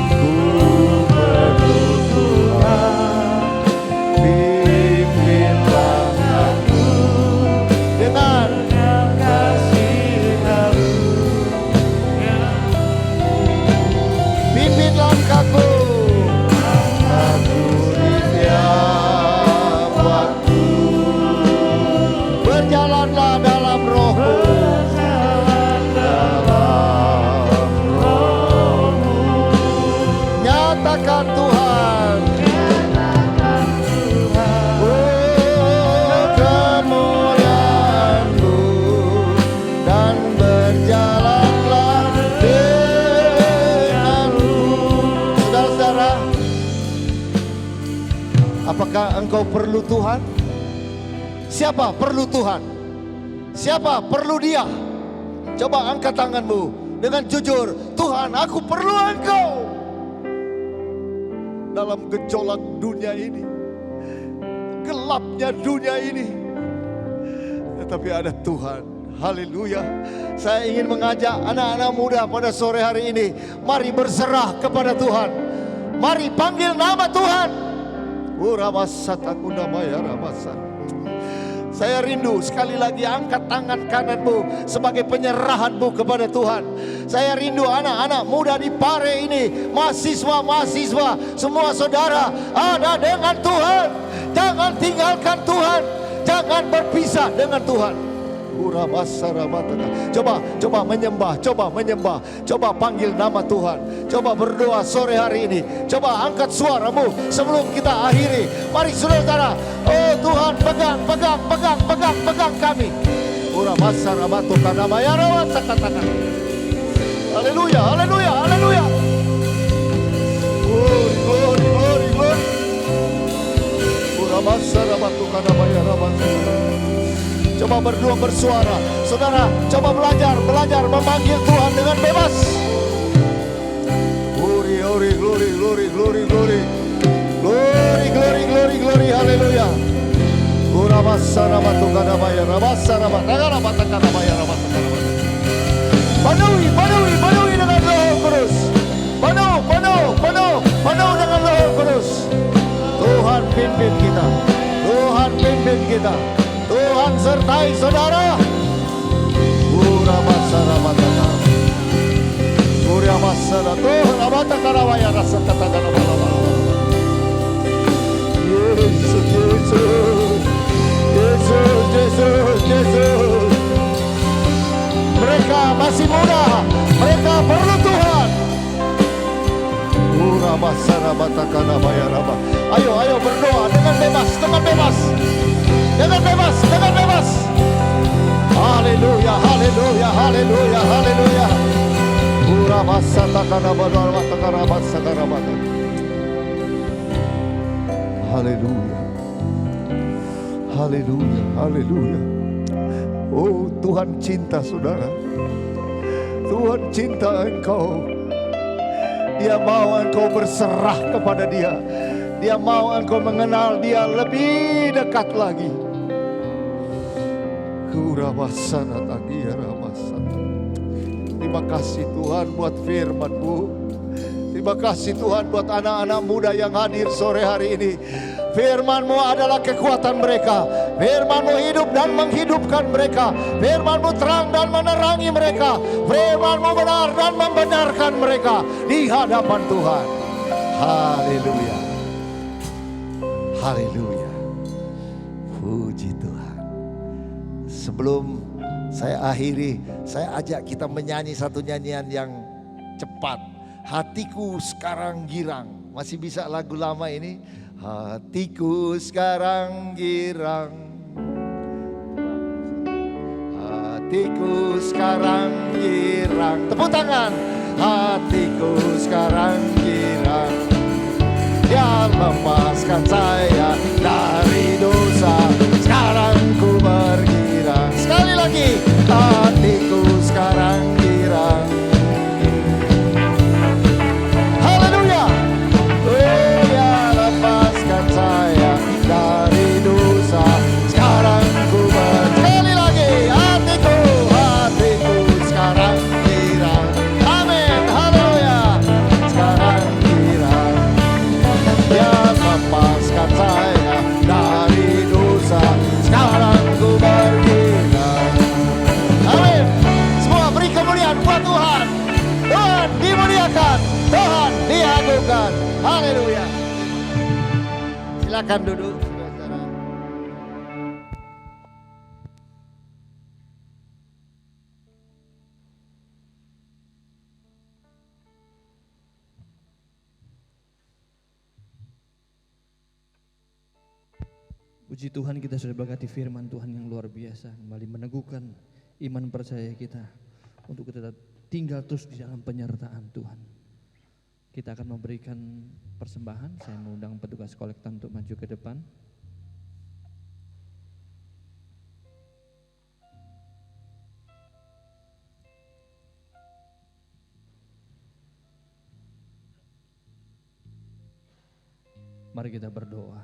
Ku perlu Tuhan, pimpin langkahku dengan kasih karunia. Pimpin langkahku, aku di tiap waktu. Berjalanlah dalam Roh-Mu, dalam Roh-Mu. Nyatakan Tuhan, kemuliaan-Mu, dan berjalanlah denganku. Saudara-saudara, apakah engkau perlu Tuhan? Siapa perlu Tuhan? Siapa perlu Dia? Coba angkat tanganmu dengan jujur. Tuhan, aku perlu Engkau. Dalam gejolak dunia ini, gelapnya dunia ini, tetapi ada Tuhan. Haleluya. Saya ingin mengajak anak-anak muda pada sore hari ini, mari berserah kepada Tuhan. Mari panggil nama Tuhan. Saya rindu sekali lagi, angkat tangan kananmu sebagai penyerahanmu kepada Tuhan. Saya rindu anak-anak muda di Pare ini, mahasiswa-mahasiswa, semua saudara ada dengan Tuhan. Jangan tinggalkan Tuhan, jangan berpisah dengan Tuhan. Coba menyembah, coba panggil nama Tuhan, coba berdoa sore hari ini, coba angkat suaramu sebelum kita akhiri. Mari saudara, oh Tuhan, pegang kami. Haleluya, haleluya, haleluya. Glory. coba berdua bersuara. Saudara, coba belajar memanggil Tuhan dengan bebas. Glory, glory, glory, glory, glory, glory. Glory, glory, glory, glory, haleluya. Penuhi dengan Roh Kudus. Penuh dengan Roh Kudus. Tuhan pimpin kita. Tuhan pimpin kita. Tuhan sertai saudara. Tuhan abatakarabayar rasa katakanlah. Yesus, Yesus, Yesus, Yesus, Yesus. Mereka masih muda, mereka perlu Tuhan. Ayo berdoa dengan bebas, dengan bebas, dengan bebas, dengan bebas. Haleluya, haleluya, haleluya, haleluya. Haleluya, haleluya, haleluya. Oh, Tuhan cinta saudara. Tuhan cinta engkau. Dia mau engkau berserah kepada Dia. Dia mau engkau mengenal Dia lebih dekat lagi. Terima kasih Tuhan buat firman-Mu. Terima kasih Tuhan buat anak-anak muda yang hadir sore hari ini. Firman-Mu adalah kekuatan mereka. Firman-Mu hidup dan menghidupkan mereka. Firman-Mu terang dan menerangi mereka. Firman-Mu benar dan membenarkan mereka di hadapan Tuhan. Haleluya. Haleluya. Puji Tuhan. Sebelum saya akhiri, saya ajak kita menyanyi satu nyanyian yang cepat. Hatiku sekarang girang. Masih bisa lagu lama ini? Hatiku sekarang girang. Hatiku sekarang girang. Tepuk tangan. Hatiku sekarang girang. Dia melepaskan saya dari dosa. Sekarang ku bergirang. Sekali lagi. Hatiku sekarang girang. Haleluya. Oh ya, lepaskan saya dari dosa. Sekarang ku sekali lagi. Hatiku sekarang girang. Amin. Haleluya. Sekarang girang. Dia lepaskan saya dari dosa. Sekarang ku bergirang. Amin. Semua beri kemuliaan buat Tuhan. Tuhan dimuliakan, Tuhan diagungkan. Haleluya. Silakan duduk, saudara. Puji Tuhan, kita sudah berkati firman Tuhan yang luar biasa, kembali meneguhkan iman percaya kita untuk kita tinggal terus di dalam penyertaan Tuhan. Kita akan memberikan persembahan. Saya mengundang petugas kolektor untuk maju ke depan. Mari kita berdoa.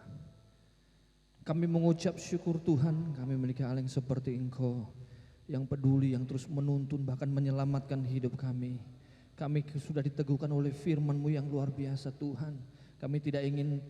Kami mengucap syukur Tuhan, kami memiliki Allah yang seperti Engkau, yang peduli, yang terus menuntun, bahkan menyelamatkan hidup kami. Kami sudah diteguhkan oleh firman-Mu yang luar biasa Tuhan. Kami tidak ingin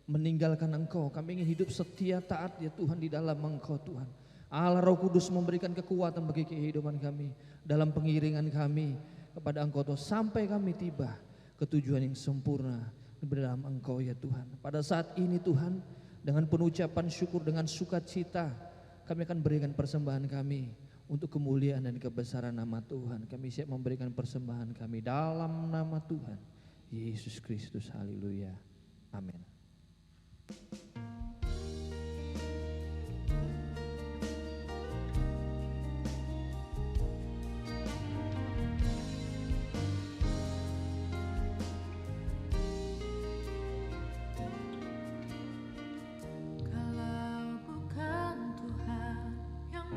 meninggalkan Engkau, kami ingin hidup setia taat ya Tuhan di dalam Engkau Tuhan. Allah Roh Kudus memberikan kekuatan bagi kehidupan kami, dalam pengiringan kami kepada Engkau Tuhan, sampai kami tiba ke tujuan yang sempurna di dalam Engkau ya Tuhan. Pada saat ini Tuhan, dengan penuh ucapan syukur, dengan sukacita, kami akan berikan persembahan kami untuk kemuliaan dan kebesaran nama Tuhan. Kami siap memberikan persembahan kami dalam nama Tuhan Yesus Kristus. Haleluya. Amin. Kalau bukan Tuhan yang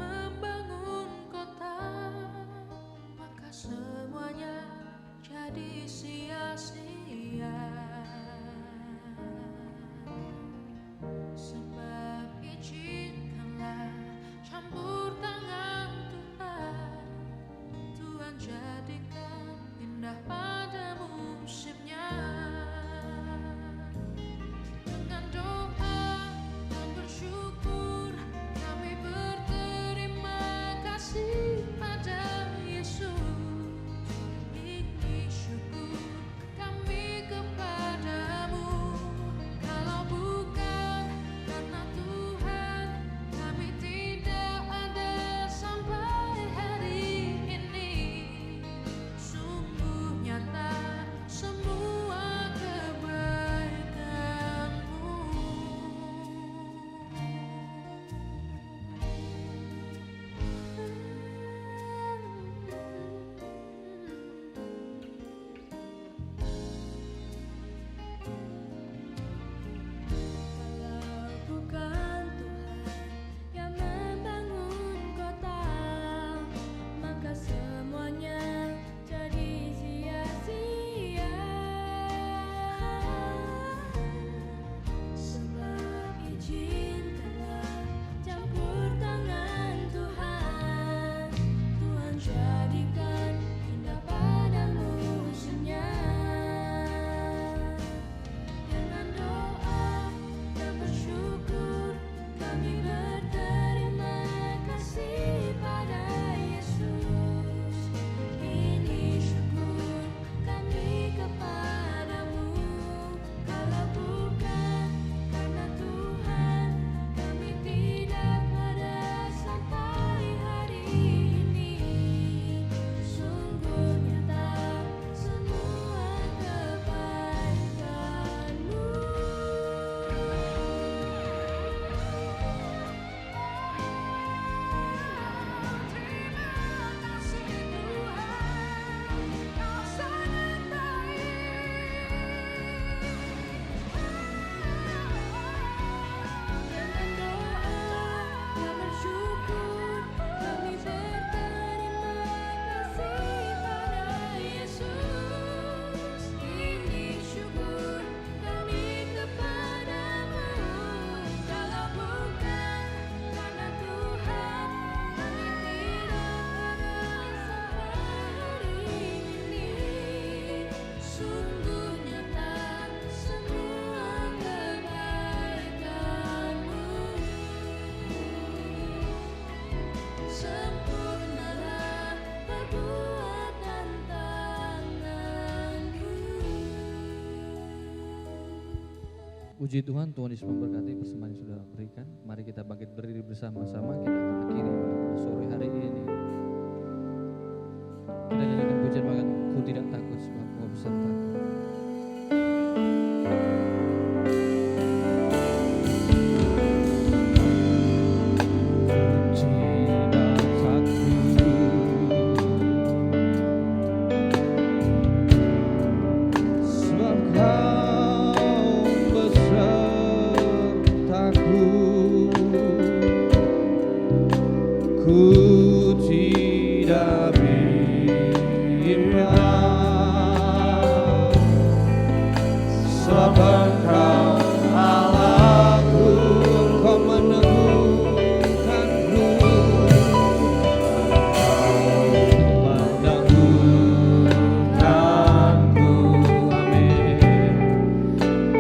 Puji Tuhan, Tuhan Yesus memberkati persembahan yang sudah berikan. Mari kita bangkit berdiri bersama-sama. Kita akan akhiri pada sore hari ini. Kita nyanyikan pujian bahkan ku tidak takut sebab kau besertaku. Ku tidak bimbang, sebab Engkau Allahku, Engkau meneguhkanku, meneguhkanku, amin.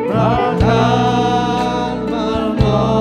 Bahkan menolongku.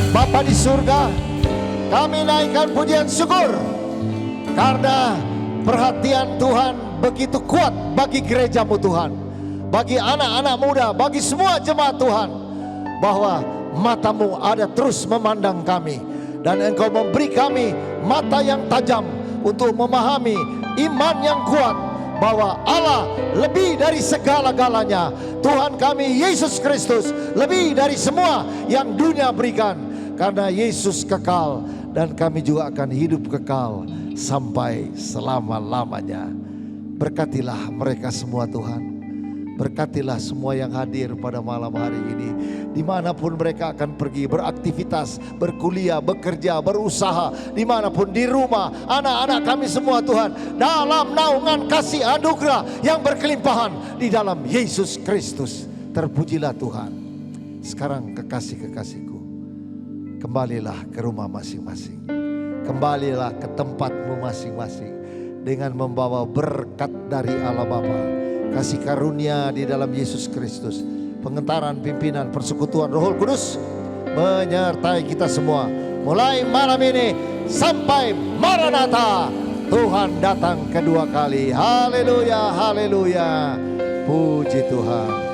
Bapa di surga, kami naikkan pujian syukur karena perhatian Tuhan begitu kuat bagi gerejamu Tuhan, bagi anak-anak muda, bagi semua jemaat Tuhan, bahwa matamu ada terus memandang kami dan Engkau memberi kami mata yang tajam untuk memahami iman yang kuat bahwa Allah lebih dari segala-galanya. Tuhan kami Yesus Kristus lebih dari semua yang dunia berikan, karena Yesus kekal dan kami juga akan hidup kekal sampai selama-lamanya. Berkatilah mereka semua Tuhan. Berkatilah semua yang hadir pada malam hari ini, dimanapun mereka akan pergi beraktivitas, berkuliah, bekerja, berusaha, dimanapun, di rumah, anak-anak kami semua Tuhan, dalam naungan kasih anugerah yang berkelimpahan di dalam Yesus Kristus. Terpujilah Tuhan. Sekarang kekasih-kekasihku, kembalilah ke rumah masing-masing, kembalilah ke tempatmu masing-masing dengan membawa berkat dari Allah Bapa, kasih karunia di dalam Yesus Kristus, pengentaran, pimpinan, persekutuan Roh Kudus menyertai kita semua mulai malam ini sampai Maranatha. Tuhan datang kedua kali. Haleluya, haleluya. Puji Tuhan.